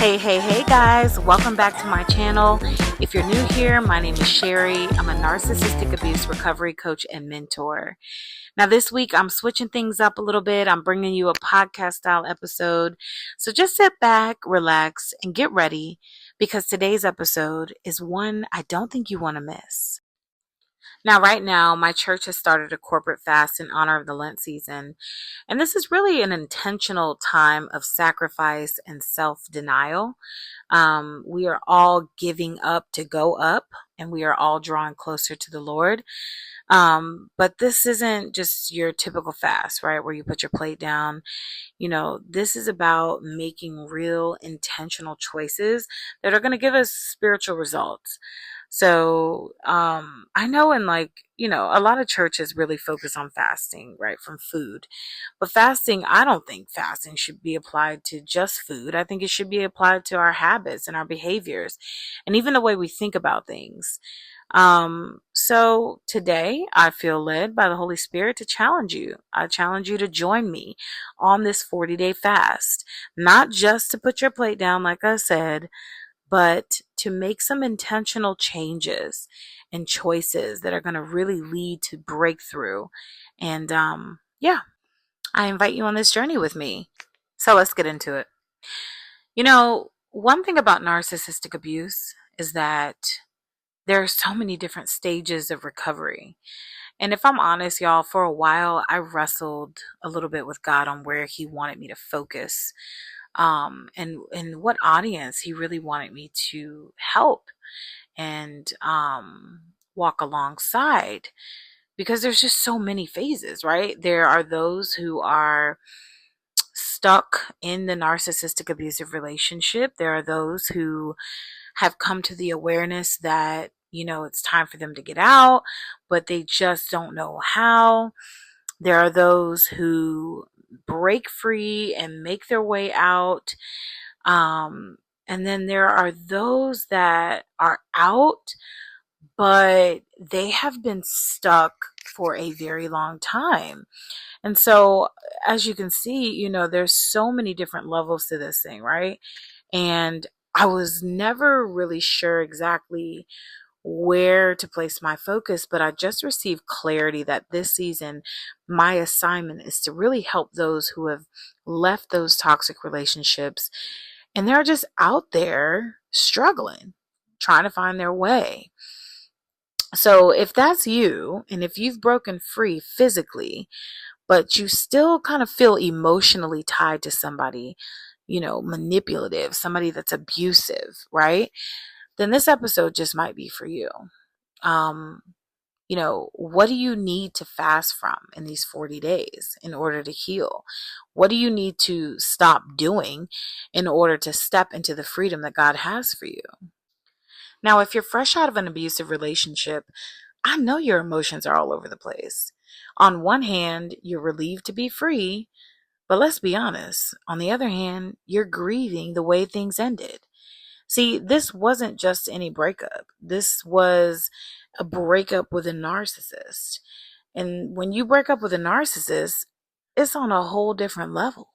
Hey guys, welcome back to my channel. If you're new here, my name is Sherry. I'm a narcissistic abuse recovery coach and mentor. Now, this week I'm switching things up a little bit. I'm bringing you a podcast style episode. So just sit back, relax, and get ready because today's episode is one I don't think you want to miss. Now, right now, my church has started a corporate fast in honor of the Lent season. And this is really an intentional time of sacrifice and self denial. We are all giving up to go up, and we are all drawing closer to the Lord. But this isn't just your typical fast, right? Where you put your plate down. This is about making real intentional choices that are going to give us spiritual results. So, I know a lot of churches really focus on fasting, right, from food. But fasting, I don't think fasting should be applied to just food. I think it should be applied to our habits and our behaviors and even the way we think about things. So today I feel led by the Holy Spirit to challenge you. I challenge you to join me on this 40-day fast, not just to put your plate down, like I said, but to make some intentional changes and choices that are going to really lead to breakthrough. And yeah, I invite you on this journey with me. So let's get into it. One thing about narcissistic abuse is that there are so many different stages of recovery. And if I'm honest, y'all, for a while, I wrestled a little bit with God on where He wanted me to focus, and what audience He really wanted me to help and walk alongside. Because there's just so many phases, right? There are those who are stuck in the narcissistic abusive relationship. There are those who have come to the awareness that, it's time for them to get out, but they just don't know how. There are those who break free and make their way out. And then there are those that are out, but they have been stuck for a very long time. And so, as you can see, there's so many different levels to this thing, right? And I was never really sure exactly where to place my focus, but I just received clarity that this season, my assignment is to really help those who have left those toxic relationships and they're just out there struggling, trying to find their way. So if that's you, and if you've broken free physically, but you still kind of feel emotionally tied to somebody, manipulative, somebody that's abusive, right? Then this episode just might be for you. Um, what do you need to fast from in these 40 days in order to heal? What do you need to stop doing in order to step into the freedom that God has for you? Now, if you're fresh out of an abusive relationship, I know your emotions are all over the place. On one hand, you're relieved to be free, but let's be honest. On the other hand, you're grieving the way things ended. See, this wasn't just any breakup. This was a breakup with a narcissist. And when you break up with a narcissist, it's on a whole different level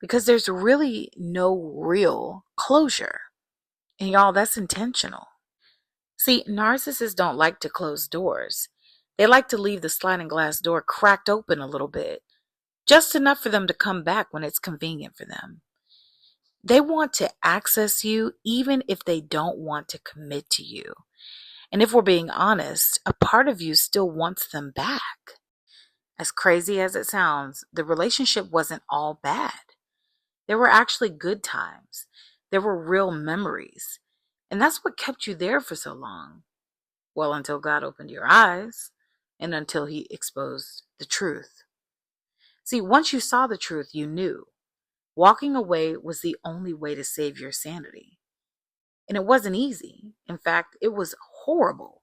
because there's really no real closure. And y'all, that's intentional. See, narcissists don't like to close doors. They like to leave the sliding glass door cracked open a little bit, just enough for them to come back when it's convenient for them. They want to access you even if they don't want to commit to you. And if we're being honest, a part of you still wants them back. As crazy as it sounds, the relationship wasn't all bad. There were actually good times. There were real memories. And that's what kept you there for so long. Well, until God opened your eyes and until He exposed the truth. See, once you saw the truth, you knew. Walking away was the only way to save your sanity. And it wasn't easy. In fact, it was horrible.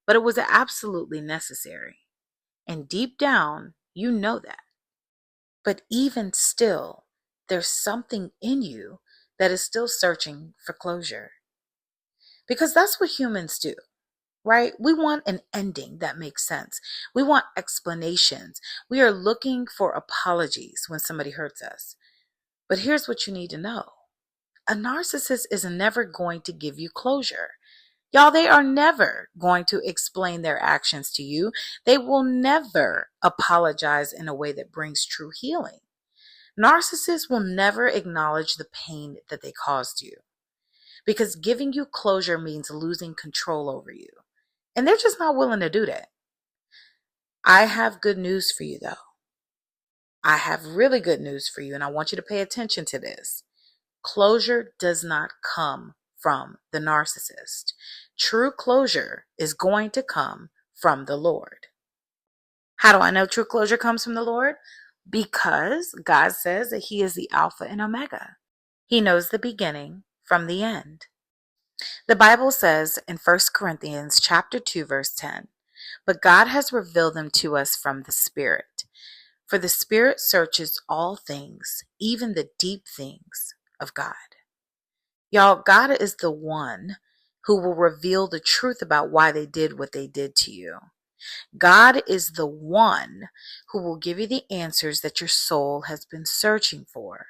But it was absolutely necessary. And deep down, you know that. But even still, there's something in you that is still searching for closure. Because that's what humans do, right? We want an ending that makes sense. We want explanations. We are looking for apologies when somebody hurts us. But here's what you need to know. a narcissist is never going to give you closure. Y'all, they are never going to explain their actions to you. They will never apologize in a way that brings true healing. Narcissists will never acknowledge the pain that they caused you because giving you closure means losing control over you. And they're just not willing to do that. I have good news for you, though. I have really good news for you, and I want you to pay attention to this. Closure does not come from the narcissist. True closure is going to come from the Lord. How do I know true closure comes from the Lord? Because God says that He is the Alpha and Omega. He knows the beginning from the end. The Bible says in 1 Corinthians chapter 2, verse 10, "But God has revealed them to us from the Spirit. For the Spirit searches all things, even the deep things of God." Y'all, God is the one who will reveal the truth about why they did what they did to you. God is the one who will give you the answers that your soul has been searching for.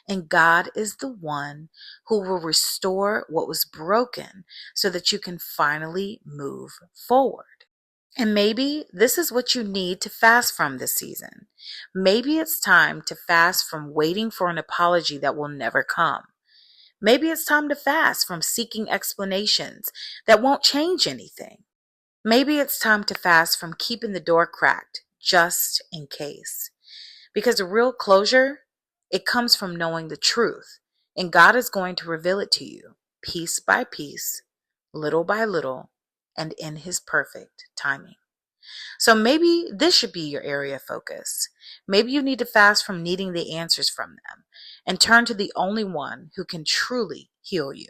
And God is the one who will restore what was broken so that you can finally move forward. And maybe this is what you need to fast from this season. Maybe it's time to fast from waiting for an apology that will never come. Maybe it's time to fast from seeking explanations that won't change anything. Maybe it's time to fast from keeping the door cracked just in case. Because real closure, it comes from knowing the truth. And God is going to reveal it to you piece by piece, little by little, and in His perfect timing. So maybe this should be your area of focus. Maybe you need to fast from needing the answers from them and turn to the only one who can truly heal you.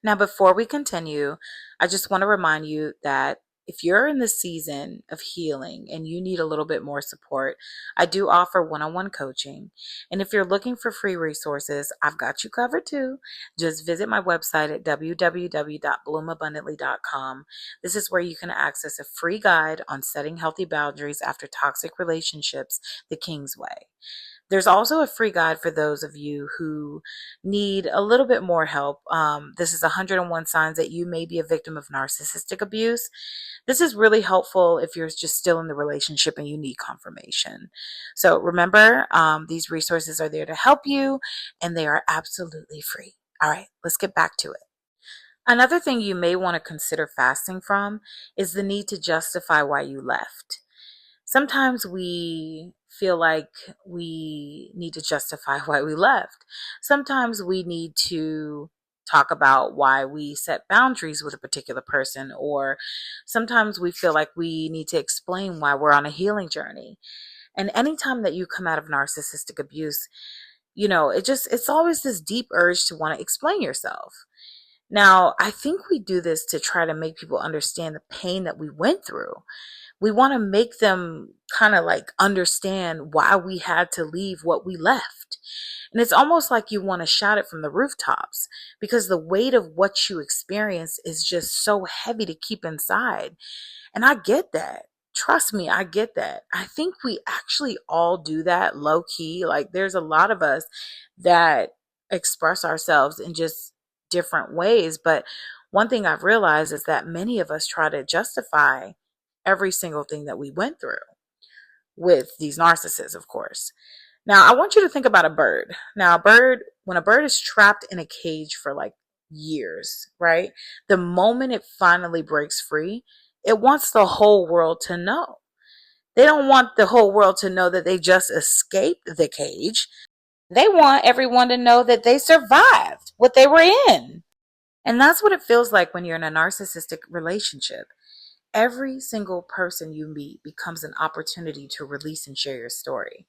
Now, before we continue, I just want to remind you that if you're in the season of healing and you need a little bit more support, I do offer one-on-one coaching. And if you're looking for free resources, I've got you covered too. Just visit my website at www.bloomabundantly.com. This is where you can access a free guide on setting healthy boundaries after toxic relationships the King's Way. There's also a free guide for those of you who need a little bit more help. This is 101 signs that you may be a victim of narcissistic abuse. This is really helpful if you're just still in the relationship and you need confirmation. So remember, these resources are there to help you and they are absolutely free. All right, let's get back to it. Another thing you may want to consider fasting from is the need to justify why you left. Sometimes we feel like we need to justify why we left. Sometimes we need to talk about why we set boundaries with a particular person, or sometimes we feel like we need to explain why we're on a healing journey. And anytime that you come out of narcissistic abuse, it's always this deep urge to want to explain yourself. Now, I think we do this to try to make people understand the pain that we went through. We want to make them kind of like understand why we had to leave what we left. And it's almost like you want to shout it from the rooftops because the weight of what you experience is just so heavy to keep inside. And I get that. Trust me, I get that. I think we actually all do that low key. Like there's a lot of us that express ourselves in just different ways. But one thing I've realized is that many of us try to justify every single thing that we went through with these narcissists, of course. Now, I want you to think about a bird. Now, when a bird is trapped in a cage for like years, right? The moment it finally breaks free, it wants the whole world to know. They don't want the whole world to know that they just escaped the cage. They want everyone to know that they survived what they were in. And that's what it feels like when you're in a narcissistic relationship. Every single person you meet becomes an opportunity to release and share your story.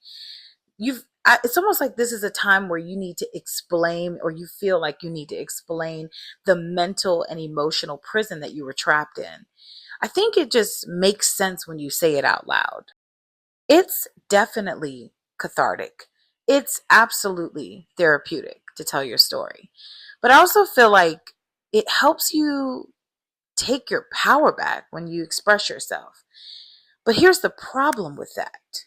It's almost like this is a time where you need to explain, or you feel like you need to explain the mental and emotional prison that you were trapped in. I think it just makes sense when you say it out loud. It's definitely cathartic. It's absolutely therapeutic to tell your story. But I also feel like it helps you take your power back when you express yourself. But here's the problem with that.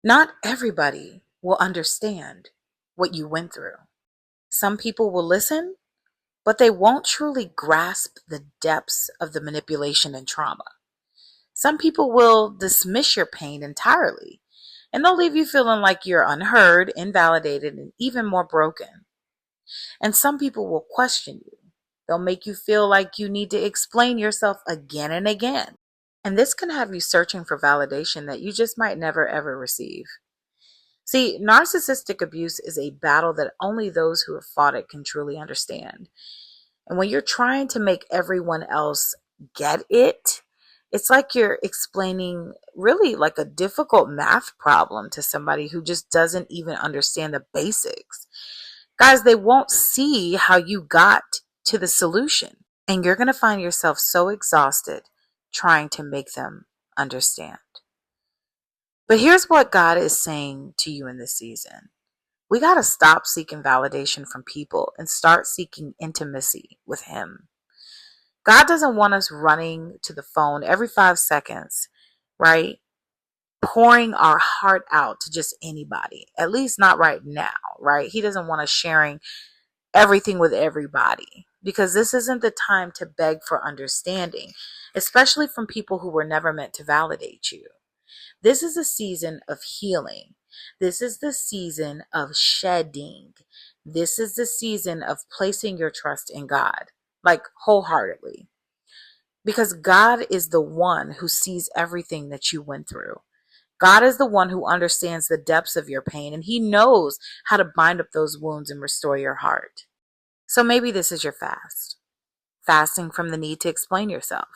Not everybody will understand what you went through. Some people will listen, but they won't truly grasp the depths of the manipulation and trauma. Some people will dismiss your pain entirely, and they'll leave you feeling like you're unheard, invalidated, and even more broken. And some people will question you. They'll make you feel like you need to explain yourself again and again. And this can have you searching for validation that you just might never ever receive. See, narcissistic abuse is a battle that only those who have fought it can truly understand. And when you're trying to make everyone else get it, it's like you're explaining really like a difficult math problem to somebody who just doesn't even understand the basics. Guys, they won't see how you got to the solution. And you're going to find yourself so exhausted trying to make them understand. But here's what God is saying to you in this season. We got to stop seeking validation from people and start seeking intimacy with Him. God doesn't want us running to the phone every 5 seconds, right? Pouring our heart out to just anybody, at least not right now, right? He doesn't want us sharing everything with everybody because this isn't the time to beg for understanding, especially from people who were never meant to validate you. This is a season of healing. This is the season of shedding. This is the season of placing your trust in God, like wholeheartedly. Because God is the one who sees everything that you went through. God is the one who understands the depths of your pain, and He knows how to bind up those wounds and restore your heart. So maybe this is your fast. Fasting from the need to explain yourself.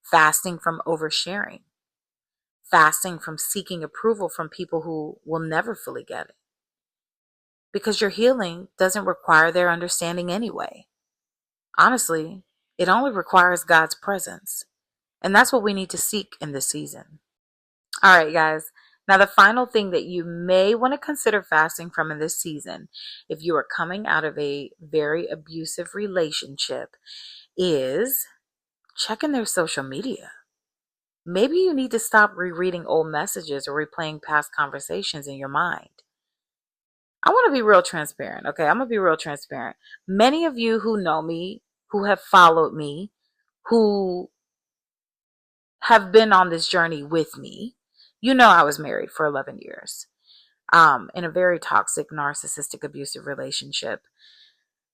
Fasting from oversharing. Fasting from seeking approval from people who will never fully get it. Because your healing doesn't require their understanding anyway. Honestly, it only requires God's presence. And that's what we need to seek in this season. All right, guys. Now, the final thing that you may want to consider fasting from in this season, if you are coming out of a very abusive relationship, is checking their social media. Maybe you need to stop rereading old messages or replaying past conversations in your mind. I want to be real transparent, okay? I'm going to be real transparent. Many of you who know me, who have followed me, who have been on this journey with me, you know I was married for 11 years in a very toxic, narcissistic, abusive relationship.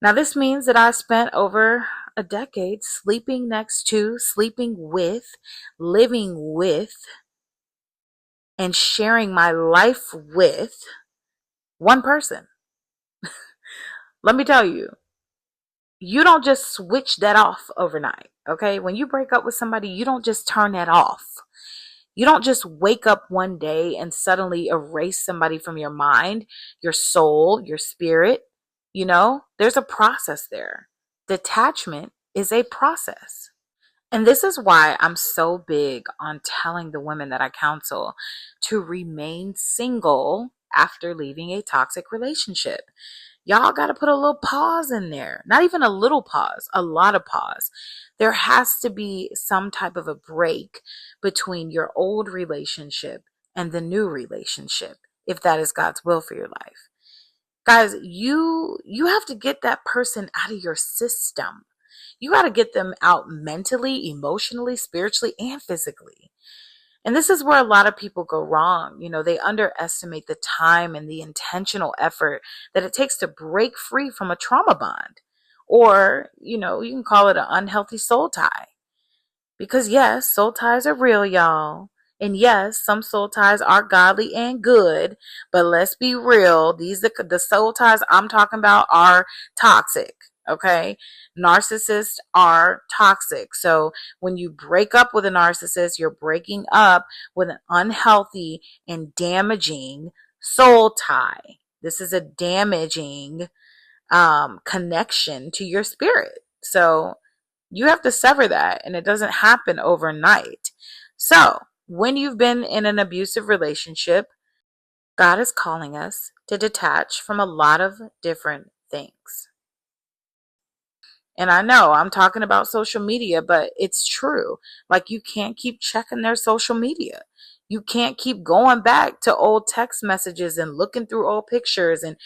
Now, this means that I spent over a decade sleeping next to, sleeping with, living with, and sharing my life with one person. Let me tell you, you don't just switch that off overnight, okay? When you break up with somebody, you don't just turn that off. You don't just wake up one day and suddenly erase somebody from your mind, your soul, your spirit. You know, there's a process there. Detachment is a process. And this is why I'm so big on telling the women that I counsel to remain single after leaving a toxic relationship. Y'all got to put a little pause in there. Not even a little pause, a lot of pause. There has to be some type of a break between your old relationship and the new relationship, if that is God's will for your life. Guys, you have to get that person out of your system. You got to get them out mentally, emotionally, spiritually, and physically. And this is where a lot of people go wrong. You know, they underestimate the time and the intentional effort that it takes to break free from a trauma bond. Or, you know, you can call it an unhealthy soul tie. Because yes, soul ties are real, y'all. And yes, some soul ties are godly and good. But let's be real. The soul ties I'm talking about are toxic. Okay. Narcissists are toxic. So when you break up with a narcissist, you're breaking up with an unhealthy and damaging soul tie. This is a damaging connection to your spirit. So you have to sever that, and it doesn't happen overnight. So when you've been in an abusive relationship, God is calling us to detach from a lot of different things. And I know I'm talking about social media, but it's true. Like, you can't keep checking their social media. You can't keep going back to old text messages and looking through old pictures and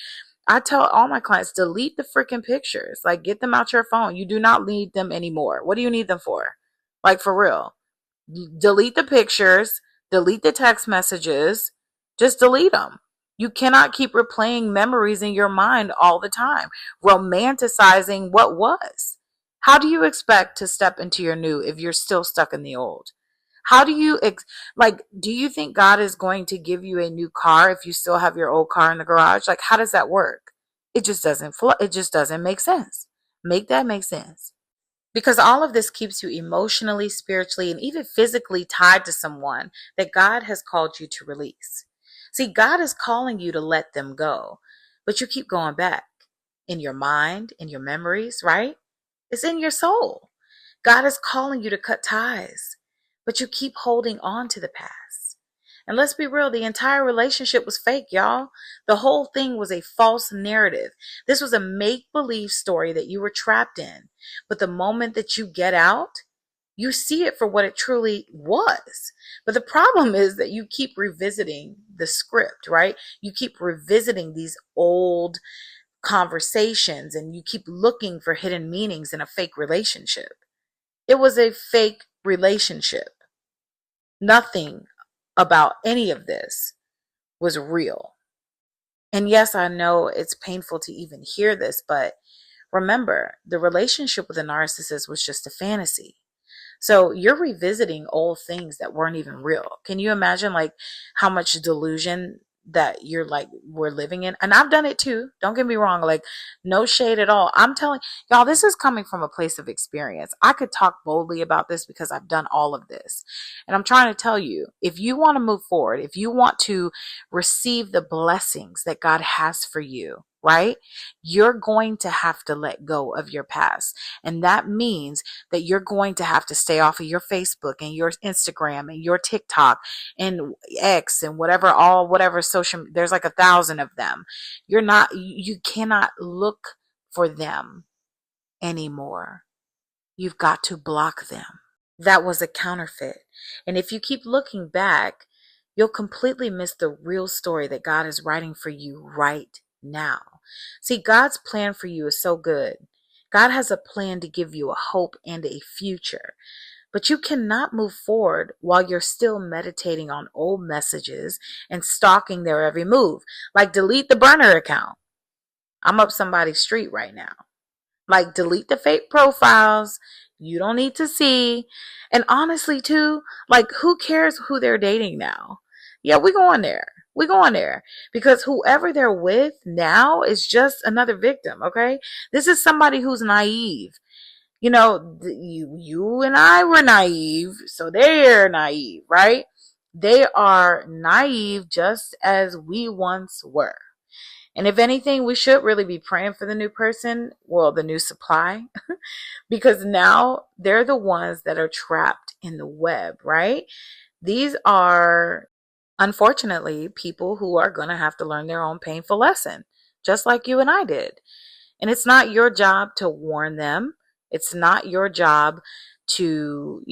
I tell all my clients, delete the freaking pictures. Like, get them out your phone. You do not need them anymore. What do you need them for? Like, for real. Delete the pictures, delete the text messages, just delete them. You cannot keep replaying memories in your mind all the time, romanticizing what was. How do you expect to step into your new if you're still stuck in the old? How do you like, do you think God is going to give you a new car if you still have your old car in the garage? Like, how does that work? It just doesn't it just doesn't make sense. Make that make sense. Because all of this keeps you emotionally, spiritually, and even physically tied to someone that God has called you to release. See, God is calling you to let them go, but you keep going back in your mind, in your memories, right? It's in your soul. God is calling you to cut ties, but you keep holding on to the past. And let's be real, the entire relationship was fake, y'all. The whole thing was a false narrative. This was a make-believe story that you were trapped in. But the moment that you get out, you see it for what it truly was. But the problem is that you keep revisiting the script, right? You keep revisiting these old conversations and you keep looking for hidden meanings in a fake relationship. It was a fake relationship. Nothing about any of this was real. And yes, I know it's painful to even hear this, but remember, the relationship with a narcissist was just a fantasy. So you're revisiting old things that weren't even real. Can you imagine like how much delusion that you're like we're living in? And I've done it too. Don't get me wrong. Like, no shade at all. I'm telling y'all, this is coming from a place of experience. I could talk boldly about this because I've done all of this. And I'm trying to tell you, if you want to move forward, if you want to receive the blessings that God has for you, right? You're going to have to let go of your past. And that means that you're going to have to stay off of your Facebook and your Instagram and your TikTok and X and whatever social, there's like 1,000 of them. You cannot look for them anymore. You've got to block them. That was a counterfeit. And if you keep looking back, you'll completely miss the real story that God is writing for you right now. See, God's plan for you is so good. God has a plan to give you a hope and a future. But you cannot move forward while you're still meditating on old messages and stalking their every move. Like, delete the burner account. I'm up somebody's street right now. Like, delete the fake profiles. You don't need to see. And honestly, too, like, who cares who they're dating now? Yeah, we going there. We going there. Because whoever they're with now is just another victim, okay? This is somebody who's naive. You know, you and I were naive, so they're naive, right? They are naive just as we once were. And if anything, we should really be praying for the new person, well, the new supply, because now they're the ones that are trapped in the web, right? These are, unfortunately, people who are going to have to learn their own painful lesson, just like you and I did. And it's not your job to warn them. It's not your job to,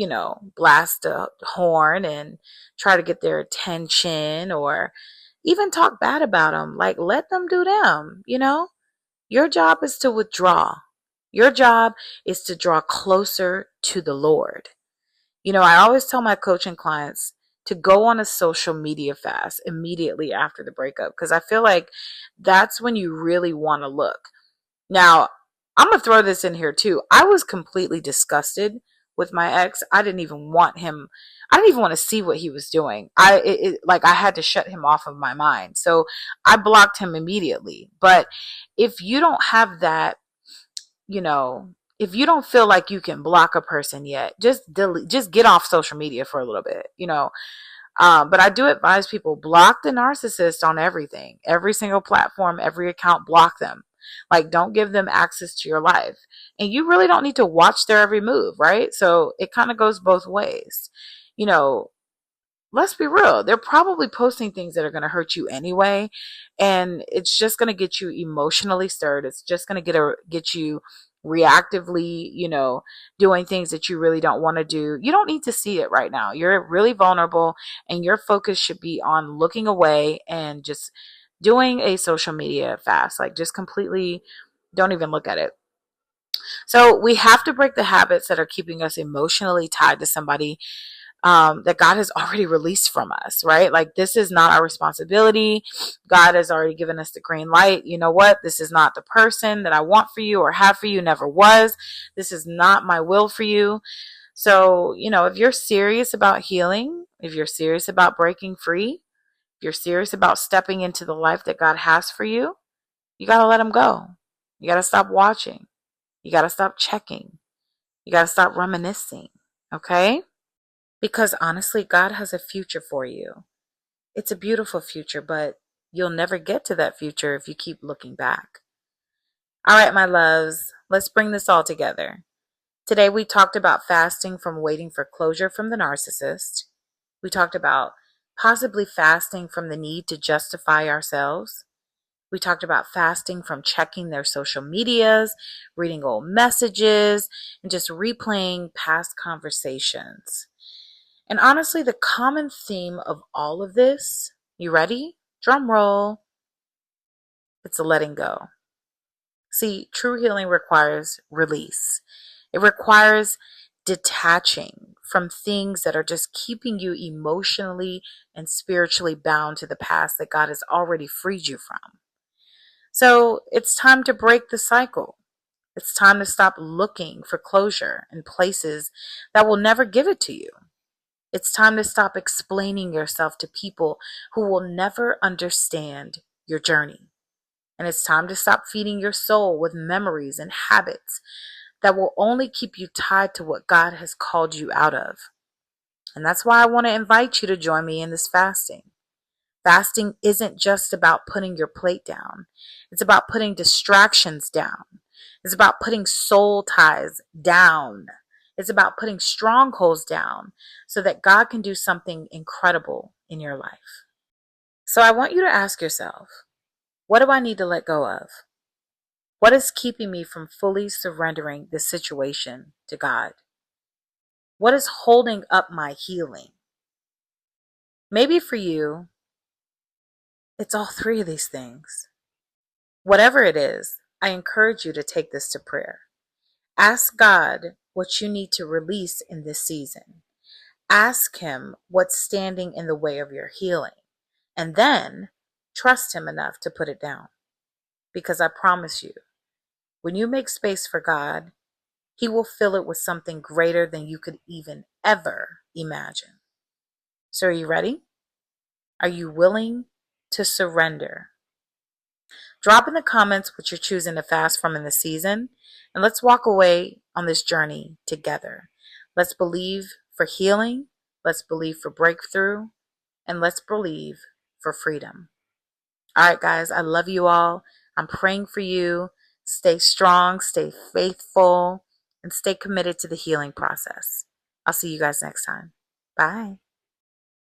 blast a horn and try to get their attention or even talk bad about them. Like, let them do them. Your job is to withdraw. Your job is to draw closer to the Lord. I always tell my coaching clients to go on a social media fast immediately after the breakup because I feel like that's when you really want to look. Now, I'm going to throw this in here too. I was completely disgusted with my ex. I didn't even want him. I didn't even want to see what he was doing. I had to shut him off of my mind. So I blocked him immediately. But if you don't have that, if you don't feel like you can block a person yet, just get off social media for a little bit. But I do advise people, block the narcissist on everything, every single platform, every account, block them. Like, don't give them access to your life. And you really don't need to watch their every move, right? So it kind of goes both ways. Let's be real. They're probably posting things that are going to hurt you anyway. And it's just going to get you emotionally stirred. It's just going to get you reactively, doing things that you really don't want to do. You don't need to see it right now. You're really vulnerable and your focus should be on looking away and just doing a social media fast, like just completely don't even look at it. So we have to break the habits that are keeping us emotionally tied to somebody that God has already released from us, right? Like, this is not our responsibility. God has already given us the green light. You know what? This is not the person that I want for you or have for you, never was. This is not my will for you. So, if you're serious about healing, if you're serious about breaking free, if you're serious about stepping into the life that God has for you, you got to let him go. You got to stop watching. You got to stop checking. You got to stop reminiscing. Okay? Because honestly, God has a future for you. It's a beautiful future, but you'll never get to that future if you keep looking back. All right, my loves, let's bring this all together. Today, we talked about fasting from waiting for closure from the narcissist. We talked about possibly fasting from the need to justify ourselves. We talked about fasting from checking their social medias, reading old messages, and just replaying past conversations. And honestly, the common theme of all of this, you ready? Drum roll. It's letting go. See, true healing requires release. It requires detaching from things that are just keeping you emotionally and spiritually bound to the past that God has already freed you from. So it's time to break the cycle. It's time to stop looking for closure in places that will never give it to you. It's time to stop explaining yourself to people who will never understand your journey. And it's time to stop feeding your soul with memories and habits that will only keep you tied to what God has called you out of. And that's why I want to invite you to join me in this fasting. Fasting isn't just about putting your plate down. It's about putting distractions down. It's about putting soul ties down. It's about putting strongholds down so that God can do something incredible in your life. So I want you to ask yourself, what do I need to let go of? What is keeping me from fully surrendering this situation to God? What is holding up my healing? Maybe for you, it's all three of these things. Whatever it is, I encourage you to take this to prayer. Ask God what you need to release in this season. Ask Him what's standing in the way of your healing. And then trust Him enough to put it down. Because I promise you, when you make space for God, He will fill it with something greater than you could even ever imagine. So are you ready? Are you willing to surrender? Drop in the comments what you're choosing to fast from in the season, and let's walk away on this journey together. Let's believe for healing, let's believe for breakthrough, and let's believe for freedom. All right, guys, I love you all. I'm praying for you. Stay strong, stay faithful, and stay committed to the healing process. I'll see you guys next time. Bye.